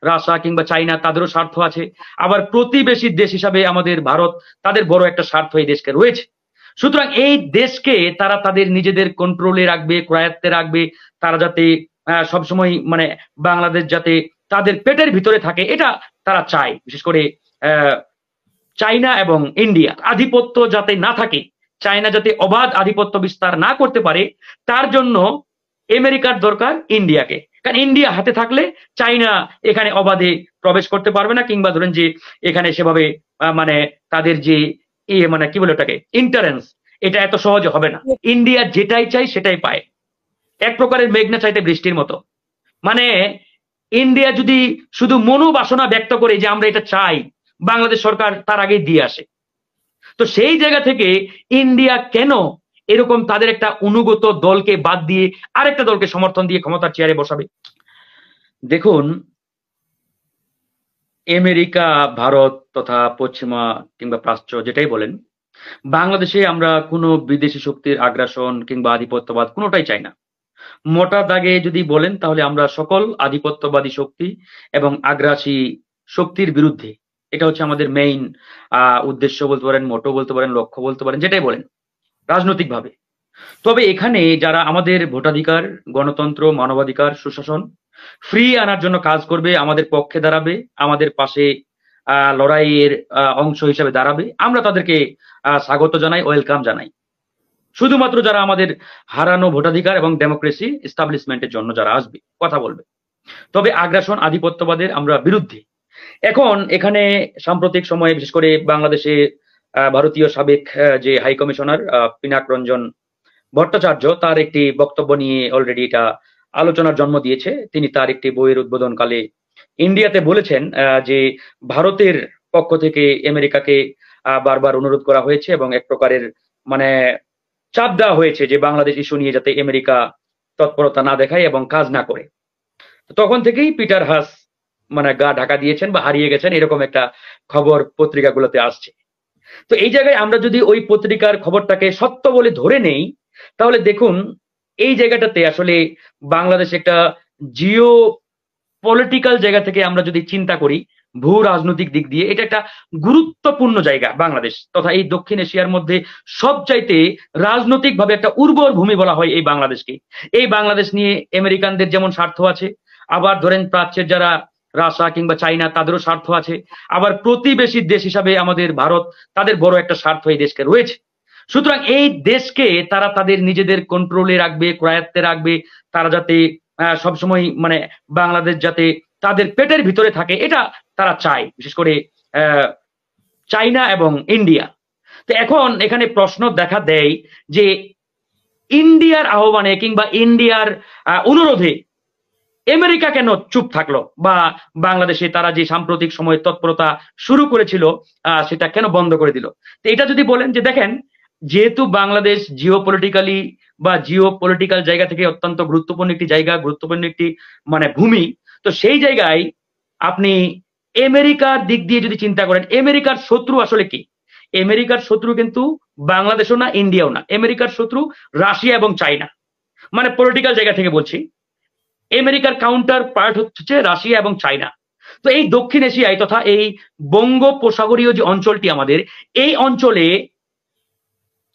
Russia কিংবা চাইনা তাদেরও স্বার্থ আছে, আবার প্রতিবেশী দেশ হিসাবে আমাদের ভারত, তাদের বড় একটা স্বার্থ এই দেশকে রয়েছে। সুতরাং এই দেশকে তারা তাদের নিজেদের কন্ট্রোলে রাখবে, ক্রয়াত্তে রাখবে, তারা যাতে সবসময় মানে বাংলাদেশ যাতে তাদের পেটের ভিতরে থাকে, এটা তারা চায়। বিশেষ করে আহ চাইনা এবং ইন্ডিয়া আধিপত্য যাতে না থাকে, চায়না যাতে অবাধ আধিপত্য বিস্তার না করতে পারে, তার জন্য আমেরিকার দরকার ইন্ডিয়াকে। কারণ ইন্ডিয়া হাতে থাকলে চাইনা এখানে অবাধে প্রবেশ করতে পারবে না, কিংবা ধরেন যে এখানে সেভাবে মানে তাদের যে মানে কি বলে ওটাকে ইন্টারেন্স, এটা এত সহজে হবে না। ইন্ডিয়া যেটাই চাই সেটাই পায়, এক প্রকারের মেঘনা চাইতে বৃষ্টির মতো। মানে ইন্ডিয়া যদি শুধু মনোবাসনা ব্যক্ত করে যে আমরা এটা চাই, বাংলাদেশ সরকার তার আগে দিয়ে আসে। তো সেই জায়গা থেকে ইন্ডিয়া কেন এরকম তাদের একটা অনুগত দলকে বাদ দিয়ে আরেকটা দলকে সমর্থন দিয়ে ক্ষমতার চেয়ারে বসাবে? দেখুন, আমেরিকা, ভারত তথা পশ্চিমা কিংবা প্রাচ্য যেটাই বলেন, বাংলাদেশে আমরা কোনো বিদেশি শক্তির আগ্রাসন কিংবা আধিপত্যবাদ কোনোটাই চাই না। মোটা দাগে যদি বলেন তাহলে আমরা সকল আধিপত্যবাদী শক্তি এবং আগ্রাসী শক্তির বিরুদ্ধে। এটা হচ্ছে আমাদের মেইন উদ্দেশ্য বলতে পারেন, মোটো বলতে পারেন, লক্ষ্য বলতে পারেন, যেটাই বলেন রাজনৈতিকভাবে। তবে এখানে যারা আমাদের ভোটাধিকার, গণতন্ত্র, মানবাধিকার, সুশাসন ফ্রি আনার জন্য কাজ করবে, আমাদের পক্ষে দাঁড়াবে, আমাদের পাশে লড়াইয়ের অংশ হিসেবে দাঁড়াবে, আমরা তাদেরকে স্বাগত জানাই, ওয়েলকাম জানাই। শুধুমাত্র যারা আমাদের হারানো ভোটাধিকার এবং ডেমোক্রেসি এস্টাবলিশমেন্টের জন্য যারা আসবে, কথা বলবে। তবে আগ্রাসন, আধিপত্যবাদের আমরা বিরুদ্ধে। এখন এখানে সাম্প্রতিক সময়ে বিশেষ করে বাংলাদেশে ভারতীয় সাবেক যে হাই কমিশনার পিনাক রঞ্জন ভট্টাচার্য, তার একটি বক্তব্য নিয়ে অলরেডি এটা আলোচনার জন্ম দিয়েছে। তিনি তার একটি বইয়ের উদ্বোধনকালে ইন্ডিয়াতে বলেছেন যে ভারতের পক্ষ থেকে আমেরিকাকে বারবার অনুরোধ করা হয়েছে এবং এক প্রকারের মানে চাপ দেওয়া হয়েছে যে বাংলাদেশ ইস্যু নিয়ে যাতে আমেরিকা তৎপরতা না দেখায় এবং কাজ না করে। তখন থেকেই পিটার হাস মানে গা ঢাকা দিয়েছেন বা হারিয়ে গেছেন, এরকম একটা খবর পত্রিকাগুলোতে আসছে। তো এই জায়গায় আমরা যদি ওই পত্রিকার খবরটাকে সত্য বলে ধরে নেই, তাহলে দেখুন এই জায়গাটাতে আসলে বাংলাদেশ একটা জিও পলিটিক্যাল জায়গা থেকে আমরা যদি চিন্তা করি, ভূ রাজনৈতিক দিক দিয়ে এটা একটা গুরুত্বপূর্ণ জায়গা। বাংলাদেশ তথা এই দক্ষিণ এশিয়ার মধ্যে সবচাইতে রাজনৈতিক ভাবে একটা উর্বর ভূমি বলা হয় এই বাংলাদেশকে। এই বাংলাদেশ নিয়ে আমেরিকানদের যেমন স্বার্থ আছে, আবার ধরেন প্রাচ্যের যারা রাশিয়া কিংবা চাইনা তাদেরও স্বার্থ আছে, আবার প্রতিবেশী দেশ হিসাবে আমাদের ভারত, তাদের বড় একটা স্বার্থ এই দেশকে রয়েছে। সুতরাং এই দেশকে তারা তাদের নিজেদের কন্ট্রোলে রাখবে, ক্রয়াত্তে রাখবে, তারা যাতে সবসময় মানে বাংলাদেশ যাতে তাদের পেটের ভিতরে থাকে, এটা তারা চায়, বিশেষ করে চাইনা এবং ইন্ডিয়া। তো এখন এখানে প্রশ্ন দেখা দেয় যে ইন্ডিয়ার আহ্বানে কিংবা ইন্ডিয়ার অনুরোধে আমেরিকা কেন চুপ থাকলো, বা বাংলাদেশে তারা যে সাম্প্রতিক সময়ে তৎপরতা শুরু করেছিল সেটা কেন বন্ধ করে দিল? তো এটা যদি বলেন যে দেখেন, যেহেতু বাংলাদেশ জিও পলিটিক্যালি বা জিও পলিটিক্যাল জায়গা থেকে অত্যন্ত গুরুত্বপূর্ণ একটি জায়গা, গুরুত্বপূর্ণ একটি মানে ভূমি, তো সেই জায়গায় আপনি আমেরিকার দিক দিয়ে যদি চিন্তা করেন, আমেরিকার শত্রু আসলে কি? আমেরিকার শত্রু কিন্তু বাংলাদেশও না, ইন্ডিয়াও না। আমেরিকার শত্রু রাশিয়া এবং চাইনা, মানে পলিটিক্যাল জায়গা থেকে বলছি। আমেরিকার কাউন্টার পার্ট হচ্ছে রাশিয়া এবং চাইনা। তো এই দক্ষিণ এশিয়ায় তথা এই বঙ্গোপসাগরীয় যে অঞ্চলটি আমাদের, এই অঞ্চলে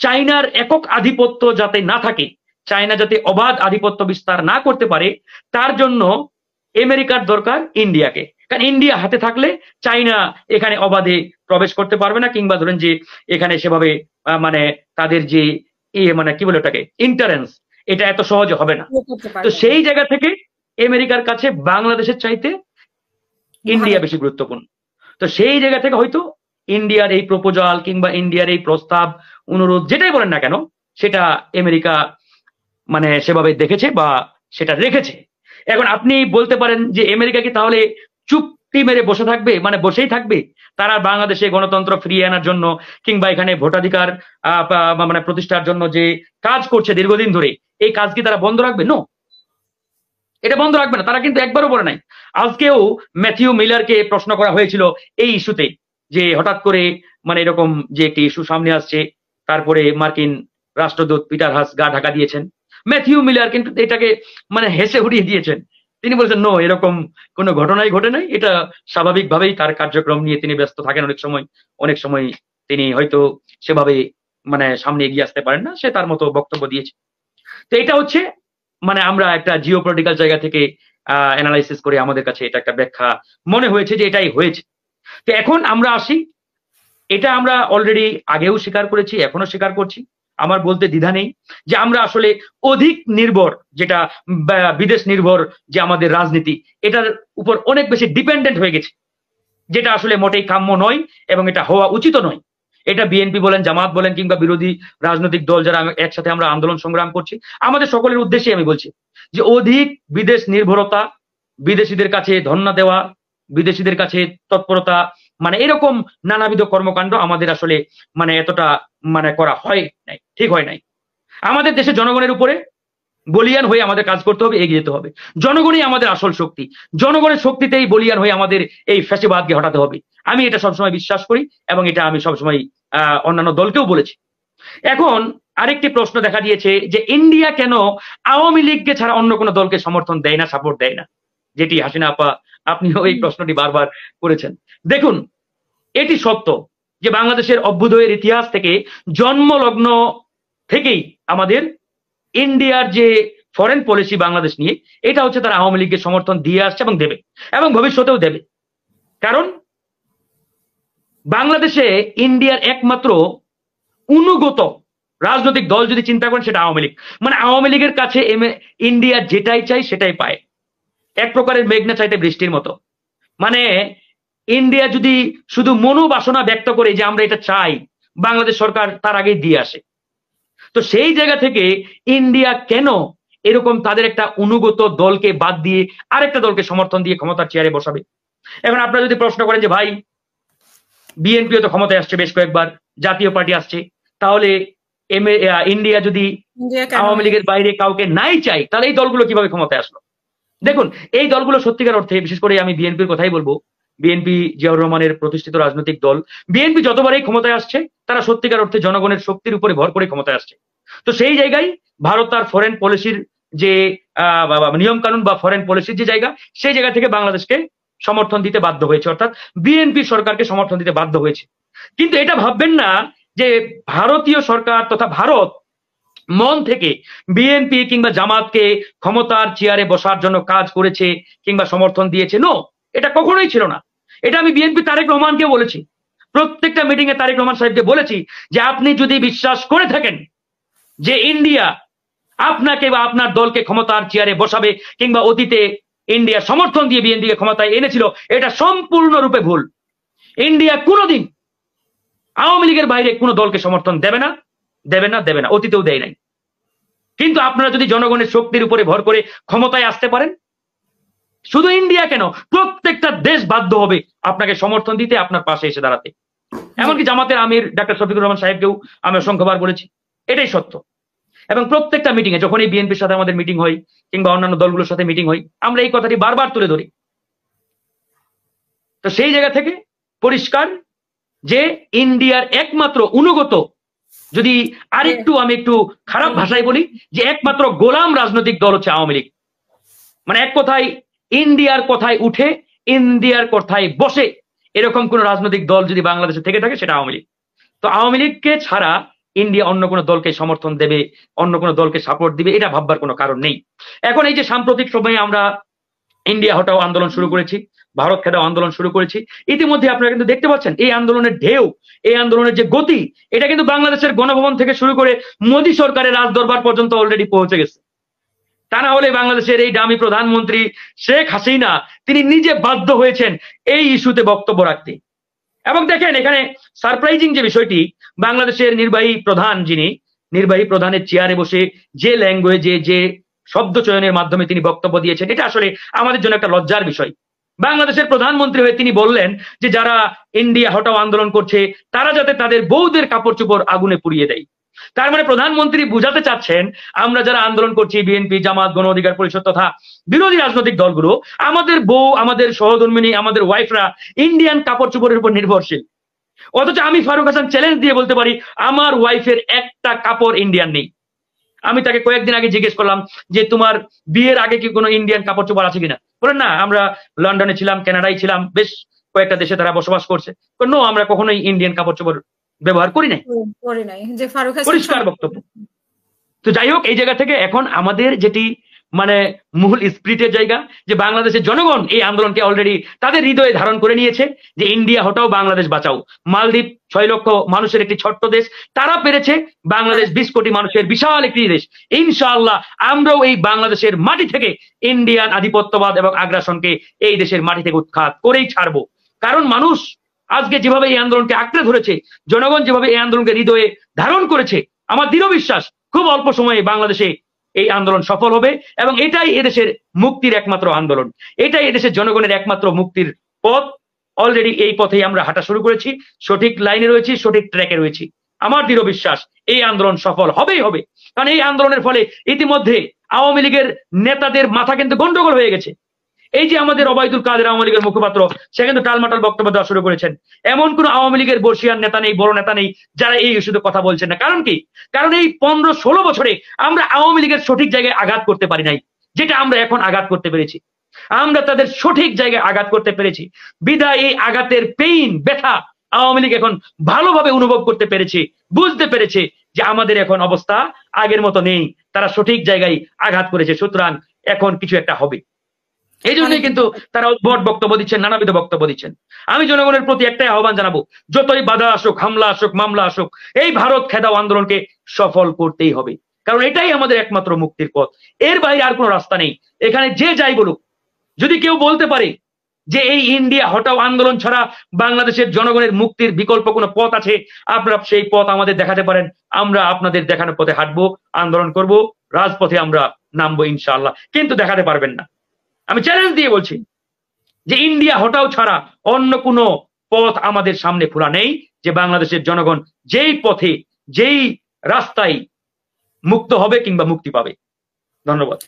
চাইনার একক আধিপত্য যাতে না থাকে, চায়না যাতে অবাধ আধিপত্য বিস্তার না করতে পারে, তার জন্য আমেরিকার দরকার ইন্ডিয়াকে। কারণ ইন্ডিয়া হাতে থাকলে চাইনা এখানে অবাধে প্রবেশ করতে পারবে না, কিংবা ধরেন যে এখানে সেভাবে মানে তাদের যে মানে কি বলে ওটাকে ইন্টারেন্স, এটা এত সহজে হবে না। তো সেই জায়গা থেকে আমেরিকার কাছে বাংলাদেশের চাইতে ইন্ডিয়া বেশি গুরুত্বপূর্ণ। তো সেই জায়গা থেকে হয়তো ইন্ডিয়ার এই প্রপোজাল কিংবা ইন্ডিয়ার এই প্রস্তাব, অনুরোধ যেটাই বলেন না কেন, সেটা আমেরিকা মানে সেভাবে দেখেছে বা সেটা রেখেছে। এখন আপনি বলতে পারেন যে আমেরিকা কি তাহলে চুপটি মেরে বসে থাকবে, মানে বসেই থাকবে? তারা বাংলাদেশে গণতন্ত্র ফিরিয়ে আনার জন্য কিংবা এখানে ভোটাধিকার মানে প্রতিষ্ঠার জন্য যে কাজ করছে দীর্ঘদিন ধরে, এই কাজ কি তারা বন্ধ রাখবে? নো, এটা বন্ধ রাখবে না। তারা কিন্তু একবারও বলে নাই। আজকেও ম্যাথিউ মিলারকে প্রশ্ন করা হয়েছিল এই ইস্যুতে, যে হঠাৎ করে মানে এরকম যে একটি ইস্যু সামনে আসছে, তারপরে মার্কিন রাষ্ট্রদূত পিটার হাস গা ঢাকা দিয়েছেন। ম্যাথিউ মিলার কিন্তু এটাকে মানে হেসে উড়িয়ে দিয়েছেন। তিনি বলেছেন নো, এরকম কোনো ঘটনাই ঘটে নাই, এটা স্বাভাবিকভাবেই তার কার্যক্রম নিয়ে তিনি ব্যস্ত থাকেন অনেক সময় তিনি হয়তো সেভাবে মানে সামনে এগিয়ে আসতে পারেন না, সে তার মতো বক্তব্য দিয়েছে। তো এটা হচ্ছে মানে আমরা একটা জিও পলিটিক্যাল জায়গা থেকে অ্যানালাইসিস করে আমাদের কাছে এটা একটা ব্যাখ্যা মনে হয়েছে যে এটাই হয়েছে। তো এখন আমরা আসি, এটা আমরা অলরেডি আগেও স্বীকার করেছি, এখনো স্বীকার করছি, আমার বলতে দ্বিধা নেই যে আমরা আসলে অধিক নির্ভর, যেটা বিদেশ নির্ভর যে আমাদের রাজনীতি, এটার উপর অনেক বেশি ডিপেন্ডেন্ট হয়ে গেছে, যেটা আসলে মোটেই কাম্য নয় এবং এটা হওয়া উচিত নয়। এটা বিএনপি বলেন, জামাত বলেন, কিংবা বিরোধী রাজনৈতিক দল যারা একসাথে আমরা আন্দোলন সংগ্রাম করছি, আমাদের সকলের উদ্দেশ্যে আমি বলছি যে অধিক বিদেশ নির্ভরতা, বিদেশিদের কাছে ধন্যা দেওয়া, বিদেশিদের কাছে তৎপরতা, মানে এরকম নানাবিধ কর্মকাণ্ড আমাদের আসলে মানে এতটা মানে করা হয় নাই, ঠিক হয় নাই। আমাদের দেশে জনগণের উপরে বলিয়ান হয়ে আমাদের কাজ করতে হবে, এগিয়ে যেতে হবে। জনগণই আমাদের আসল শক্তি, জনগণের শক্তিতেই বলিয়ান হয়ে আমাদের এই ফ্যাসিবাদকে হটাতে হবে। আমি এটা সবসময় বিশ্বাস করি এবং এটা আমি সবসময় অন্যান্য দলকেও বলেছি। এখন আরেকটি প্রশ্ন দেখা দিয়েছে যে ইন্ডিয়া কেন আওয়ামী লীগকে ছাড়া অন্য কোনো দলকে সমর্থন দেয় না, সাপোর্ট দেয় না, যেটি হাসিনা আপা আপনিও এই প্রশ্নটি বারবার করেছেন। দেখুন, এটি সত্য যে বাংলাদেশের অভ্যুদয়ের ইতিহাস থেকে জন্মলগ্ন থেকেই আমাদের ইন্ডিয়ার যে ফরেন পলিসি বাংলাদেশ নিয়ে, এটা হচ্ছে তারা আওয়ামী লীগকে সমর্থন দিয়ে আসছে এবং দেবে এবং ভবিষ্যতেও দেবে। কারণ বাংলাদেশে ইন্ডিয়ার একমাত্র অনুগত রাজনৈতিক দল যদি চিন্তা করেন সেটা আওয়ামী লীগ। মানে আওয়ামী লীগের কাছে ইন্ডিয়া যেটাই চাই সেটাই পায়, এক প্রকারের মেঘনা চাইতে বৃষ্টির মতো। মানে ইন্ডিয়া যদি শুধু মনোবাসনা ব্যক্ত করে যে আমরা এটা চাই, বাংলাদেশ সরকার তার আগেই দিয়ে আসে। তো সেই জায়গা থেকে ইন্ডিয়া কেন এরকম তাদের একটা অনুগত দলকে বাদ দিয়ে আরেকটা দলকে সমর্থন দিয়ে ক্ষমতার চেয়ারে বসাবে? এখন আপনারা যদি প্রশ্ন করেন যে ভাই বিএনপিও তো ক্ষমতায় আসছে বেশ কয়েকবার, জাতীয় পার্টি আসছে, তাহলে ইন্ডিয়া যদি আওয়ামী লীগের বাইরে কাউকে নাই চাই, তাহলে এই দলগুলো কিভাবে ক্ষমতায় আসলো? দেখুন, এই দলগুলো সত্যিকার অর্থে, বিশেষ করে আমি বিএনপির কথাই বলবো, বিএনপি জিয়াউর রহমানের প্রতিষ্ঠিত রাজনৈতিক দল, বিএনপি যতবারই ক্ষমতায় আসছে তারা সত্যিকার অর্থে জনগণের শক্তির উপরে ভর করে ক্ষমতায় আসছে। তো সেই জায়গায় ভারত তার ফরেন পলিসির যে নিয়ম কানুন বা ফরেন পলিসির যে জায়গা, সেই জায়গা থেকে বাংলাদেশকে সমর্থন দিতে বাধ্য হয়েছে, অর্থাৎ বিএনপি সরকারকে সমর্থন দিতে বাধ্য হয়েছে। কিন্তু এটা ভাববেন না যে ভারতীয় সরকার তথা ভারত মন থেকে বিএনপি কিংবা জামাতকে ক্ষমতার চেয়ারে বসার জন্য কাজ করেছে কিংবা সমর্থন দিয়েছে। নো, এটা কখনোই ছিল না। এটা আমি বিএনপি তারেক রহমানকে বলেছি, প্রত্যেকটা মিটিং এ তারেক রহমান সাহেবকে বলেছি যে আপনি যদি বিশ্বাস করে থাকেন যে ইন্ডিয়া আপনাকে বা আপনার দলকে ক্ষমতার চেয়ারে বসাবে কিংবা অতীতে ইন্ডিয়া সমর্থন দিয়ে বিএনপিকে ক্ষমতায় এনেছিল, এটা সম্পূর্ণরূপে ভুল। ইন্ডিয়া কোনোদিন আওয়ামী লীগের বাইরে কোনো দলকে সমর্থন দেবে না, দেবে না, দেবে না, অতীতেও দেয় নাই। কিন্তু আপনারা যদি জনগণের শক্তির উপরে ভর করে ক্ষমতায় আসতে পারেন, শুধু ইন্ডিয়া কেন, প্রত্যেকটা দেশ বাধ্য হবে আপনাকে সমর্থন দিতে, আপনার পাশে এসে দাঁড়াতে। এমনকি জামাতের আমির ডাক্তার শফিকুর রহমান সাহেবকেও আমি অসংখ্যবার বলেছি, এটাই সত্য। এবং প্রত্যেকটা মিটিং এ, যখনই বিএনপির সাথে আমাদের মিটিং হয় কিংবা অন্যান্য দলগুলোর সাথে মিটিং হয়, আমরা এই কথাটি বারবার তুলে ধরি। তো সেই জায়গা থেকে পরিষ্কার যে ইন্ডিয়ার একমাত্র অনুগত, যদি আরেকটু আমি একটু খারাপ ভাষায় বলি, যে একমাত্র গোলাম রাজনৈতিক দল হচ্ছে আওয়ামী লীগ। মানে এক কথায় ইন্ডিয়ার কথায় উঠে ইন্ডিয়ার কথায় বসে এরকম কোন রাজনৈতিক দল যদি বাংলাদেশে থেকে থাকে সেটা আওয়ামী লীগ। তো আওয়ামী লীগকে ছাড়া ইন্ডিয়া অন্য কোনো দলকে সমর্থন দেবে, অন্য কোনো দলকে সাপোর্ট দিবে, এটা ভাববার কোনো কারণ নেই। এখন এই যে সাম্প্রতিক সময়ে আমরা ইন্ডিয়া হটাও আন্দোলন শুরু করেছি, ভারত খেদাও আন্দোলন শুরু করেছি, ইতিমধ্যে আপনারা কিন্তু দেখতে পাচ্ছেন এই আন্দোলনের ঢেউ, এই আন্দোলনের যে গতি, এটা কিন্তু বাংলাদেশের গণভবন থেকে শুরু করে মোদী সরকারের রাজদরবার পর্যন্ত অলরেডি পৌঁছে গেছে। তা না হলে বাংলাদেশের এই দামি প্রধানমন্ত্রী শেখ হাসিনা তিনি নিজে বাধ্য হয়েছেন এই ইস্যুতে বক্তব্য রাখতে। এবং দেখেন এখানে সারপ্রাইজিং যে বিষয়টি, বাংলাদেশের নির্বাহী প্রধান, যিনি নির্বাহী প্রধানের চেয়ারে বসে যে ল্যাঙ্গুয়েজে, যে শব্দ চয়নের মাধ্যমে তিনি বক্তব্য দিয়েছেন, এটা আসলে আমাদের জন্য একটা লজ্জার বিষয়। বাংলাদেশের প্রধানমন্ত্রী হয়ে তিনি বললেন যে যারা ইন্ডিয়া হটাও আন্দোলন করছে তারা যাতে তাদের বউদের কাপড় চোপড় আগুনে পুড়িয়ে দেয়। তার মানে প্রধানমন্ত্রী বুঝাতে চাচ্ছেন আমরা যারা আন্দোলন করছি, বিএনপি, জামাত, গণ অধিকার পরিষদ তথা বিরোধী রাজনৈতিক দলগুলো, আমাদের বউ, আমাদের সহধর্মিনী, আমাদের ওয়াইফরা ইন্ডিয়ান কাপড় চোপড়ের উপর নির্ভরশীল। অথচ আমি ফারুক হাসান চ্যালেঞ্জ দিয়ে বলতে পারি আমার ওয়াইফের একটা কাপড় ইন্ডিয়ান নেই। আমি তাকে কয়েকদিন আগে জিজ্ঞেস করলাম যে তোমার বিয়ের আগে কি কোনো ইন্ডিয়ান কাপড় চোপড় আছে কিনা? বলেন না, আমরা লন্ডনে ছিলাম, কানাডায় ছিলাম, বেশ কয়েকটা দেশে তারা বসবাস করছে। নো, আমরা কখনোই ইন্ডিয়ান কাপড় চোপড় ব্যবহার করি নাই। করে নাই, যে ফারুক হাসান পরিষ্কার বক্তব্য। তো যাই হোক, এই জায়গা থেকে এখন আমাদের যেটি মানে মূল স্পিরিটের জায়গা, যে বাংলাদেশের জনগণ এই আন্দোলনকে অলরেডি তাদের হৃদয়ে ধারণ করে নিয়েছে যে ইন্ডিয়া হটাও, বাংলাদেশ বাঁচাও। মালদ্বীপ 6 লক্ষ মানুষের একটি ছোট্ট দেশ, তারা পেরেছে, বাংলাদেশ 20 কোটি মানুষের বিশাল একটি দেশ। ইনশাআল্লাহ আমরাও এই বাংলাদেশের মাটি থেকে ইন্ডিয়ান আধিপত্যবাদ এবং আগ্রাসনকে এই দেশের মাটি থেকে উৎখাত করেই ছাড়বো। কারণ মানুষ আজকে যেভাবে এই আন্দোলনকে আঁকড়ে ধরেছে, জনগণ যেভাবে এই আন্দোলনকে হৃদয়ে ধারণ করেছে, আমার দৃঢ় বিশ্বাস খুব অল্প সময়ে বাংলাদেশে এই আন্দোলন সফল হবে এবং এটাই এদেশের মুক্তির একমাত্র আন্দোলন, এটাই এদেশের জনগণের একমাত্র মুক্তির পথ। অলরেডি এই পথেই আমরা হাঁটা শুরু করেছি, সঠিক লাইনে রয়েছি, সঠিক ট্র্যাকে রয়েছি। আমার দৃঢ় বিশ্বাস এই আন্দোলন সফল হবেই হবে। কারণ এই আন্দোলনের ফলে ইতিমধ্যে আওয়ামী লীগের নেতাদের মাথা কিন্তু গন্ডগোল হয়ে গেছে। এই যে আমাদের ওবায়দুল কাদের আওয়ামী লীগের মুখপাত্র, সে কিন্তু টালমাটাল বক্তব্য দেওয়া শুরু করেছেন। এমন কোন আওয়ামী লীগের বর্ষিয়ান নেতা নেই, বড় নেতা নেই যারা এই ইস্যুতে কথা বলছেন না। কারণ কি? কারণ এই 15-16 বছরে আমরা আওয়ামী লীগের সঠিক জায়গায় আঘাত করতে পারি নাই, যেটা আমরা এখন আঘাত করতে পেরেছি। আমরা তাদের সঠিক জায়গায় আঘাত করতে পেরেছি বিধায় এই আঘাতের পেইন, ব্যথা আওয়ামী লীগ এখন ভালোভাবে অনুভব করতে পেরেছে, বুঝতে পেরেছে যে আমাদের এখন অবস্থা আগের মতো নেই, তারা সঠিক জায়গায় আঘাত করেছে, সুতরাং এখন কিছু একটা হবে। এই জন্যই কিন্তু তারা উদ্ভট বক্তব্য দিচ্ছেন, নানাবিধ বক্তব্য দিচ্ছেন। আমি জনগণের প্রতি একটাই আহ্বান জানাবো, যতই বাধা আসুক, হামলা আসুক, মামলা আসুক, এই ভারত খেদাও আন্দোলনকে সফল করতেই হবে। কারণ এটাই আমাদের একমাত্র মুক্তির পথ, এর বাইরে আর কোনো রাস্তা নেই। এখানে যে যাই বলুক, যদি কেউ বলতে পারে যে এই ইন্ডিয়া হটাও আন্দোলন ছাড়া বাংলাদেশের জনগণের মুক্তির বিকল্প কোনো পথ আছে, আপনারা সেই পথ আমাদের দেখাতে পারেন। আমরা আপনাদের দেখানোর পথে হাঁটবো, আন্দোলন করব, রাজপথে আমরা নামবো ইনশাআল্লাহ। কিন্তু দেখাতে পারবেন না। আমি চ্যালেঞ্জ দিয়ে বলছি যে ইন্ডিয়া হটাও ছাড়া অন্য কোনো পথ আমাদের সামনে খোলা নেই, যে বাংলাদেশের জনগণ যেই পথে, যেই রাস্তায় মুক্ত হবে কিংবা মুক্তি পাবে। ধন্যবাদ।